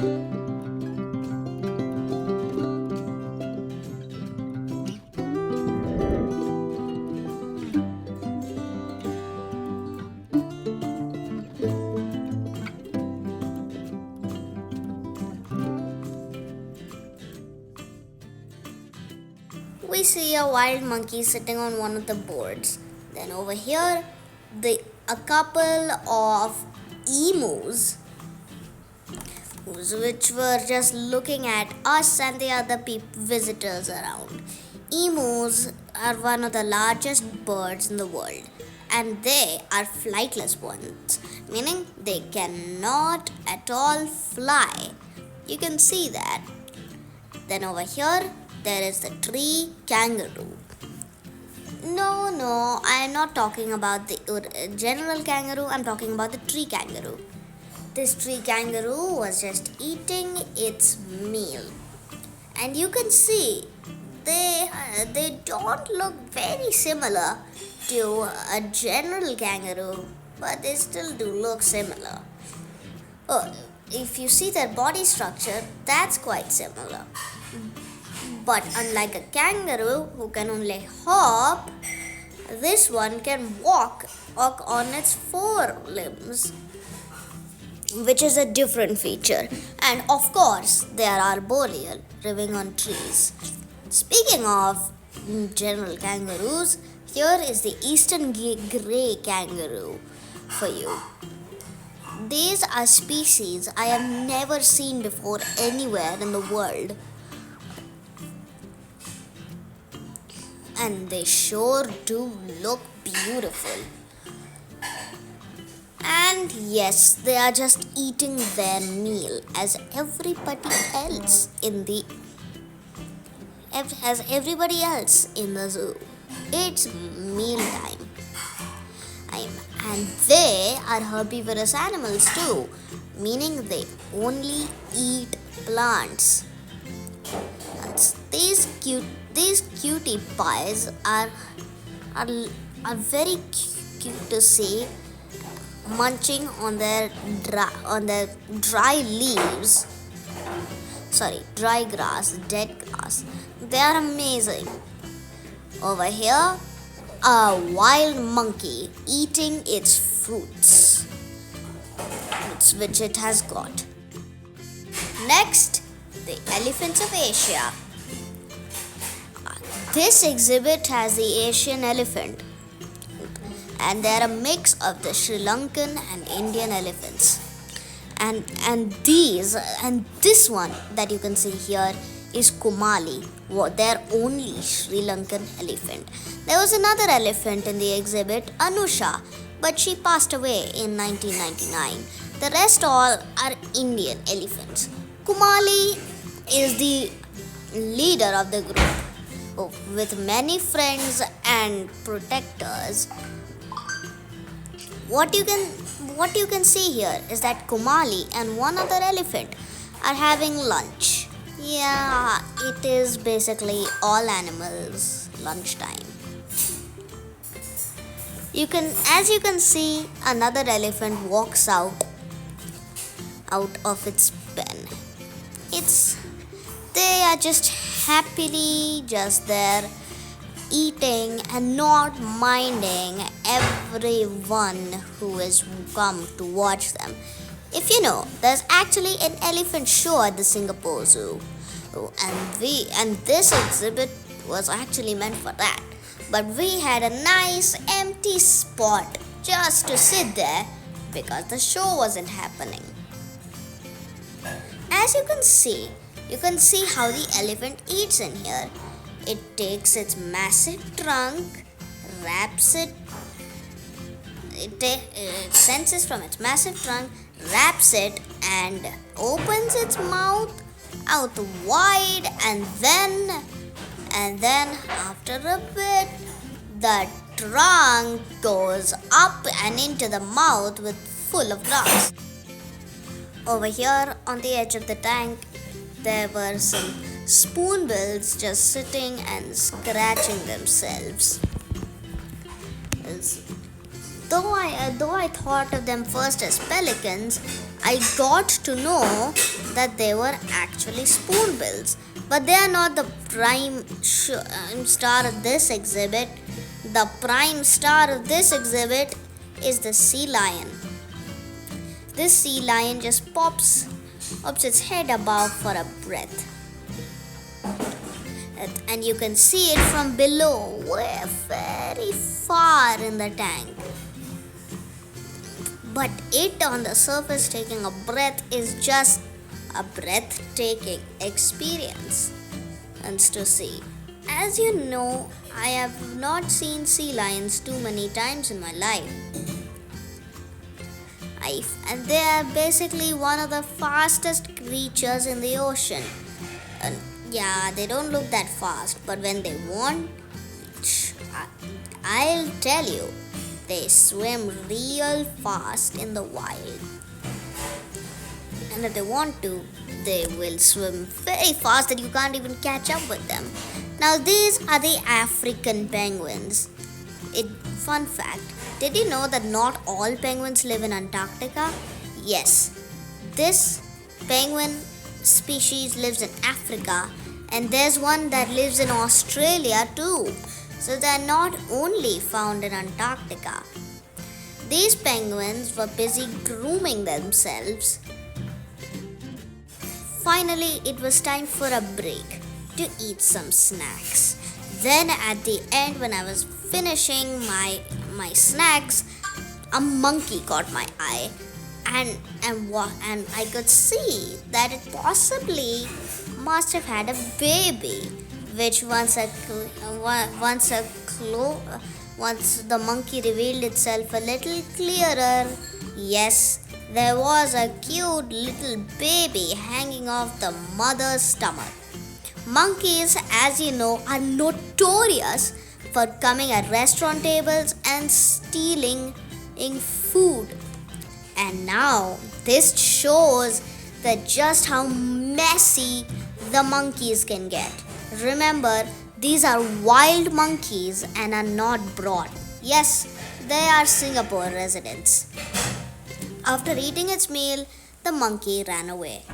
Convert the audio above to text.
We see a wild monkey sitting on one of the boards. Then over here, a couple of emus which were just looking at us and the other visitors around. Emus are one of the largest birds in the world, and they are flightless ones, meaning they cannot at all fly. You can see that. Then over here, there is the tree kangaroo. No, I am not talking about the general kangaroo, I'm talking about the tree kangaroo. This tree kangaroo was just eating its meal. And you can see they don't look very similar to a general kangaroo, but they still do look similar. Oh, if you see their body structure, that's quite similar. But unlike a kangaroo who can only hop, this one can walk on its four limbs, which is a different feature. And of course, they are arboreal, living on trees. Speaking of general kangaroos, here is the eastern grey kangaroo for you. These are species I have never seen before anywhere in the world. And they sure do look beautiful. And yes, they are just eating their meal as everybody else in the zoo. It's meal time. And they are herbivorous animals too, meaning they only eat plants. And these cutie pies are very cute to see, munching on their dry leaves. Dry grass, dead grass. They are amazing. Over here, a wild monkey eating its fruits, which it has got. Next, the elephants of Asia. This exhibit has the Asian elephant, and they're a mix of the Sri Lankan and Indian elephants. And this one that you can see here is Kumali, their only Sri Lankan elephant. There was another elephant in the exhibit, Anusha, but she passed away in 1999. The rest all are Indian elephants. Kumali is the leader of the group, with many friends and protectors. What you can see here is that Kumali and one other elephant are having lunch. Yeah, it is basically all animals lunchtime. As you can see, another elephant walks out of its pen. They are just happily just there eating and not minding everyone who has come to watch them. If you know, there's actually an elephant show at the Singapore Zoo, and this exhibit was actually meant for that. But we had a nice empty spot just to sit there because the show wasn't happening. As you can see how the elephant eats in here. It takes its massive trunk, wraps it, senses from its massive trunk, wraps it, and opens its mouth out wide, and then after a bit, the trunk goes up and into the mouth full of grass. Over here on the edge of the tank, there were some spoonbills just sitting and scratching themselves. Though I thought of them first as pelicans, I got to know that they were actually spoonbills, but they are not the prime star of this exhibit. The prime star of this exhibit is the sea lion. This sea lion just pops its head above for a breath. And you can see it from below, way very far in the tank. But it on the surface taking a breath is just a breathtaking experience and to see. As you know, I have not seen sea lions too many times in my life. And they are basically one of the fastest creatures in the ocean. And yeah, they don't look that fast, but when they want, I'll tell you, they swim real fast in the wild. And if they want to, they will swim very fast that you can't even catch up with them. Now, these are the African penguins. Fun fact, did you know that not all penguins live in Antarctica? Yes, this penguin species lives in Africa, and there's one that lives in Australia too. So they are not only found in Antarctica. These penguins were busy grooming themselves. Finally, it was time for a break to eat some snacks. Then at the end, when I was finishing my snacks, a monkey caught my eye, and I could see that it possibly must have had a baby, which once the monkey revealed itself a little clearer. Yes, there was a cute little baby hanging off the mother's stomach. Monkeys, as you know, are notorious for coming at restaurant tables and stealing food. And now this shows that just how messy the monkeys can get. Remember, these are wild monkeys and are not brought. Yes, they are Singapore residents. After eating its meal, the monkey ran away.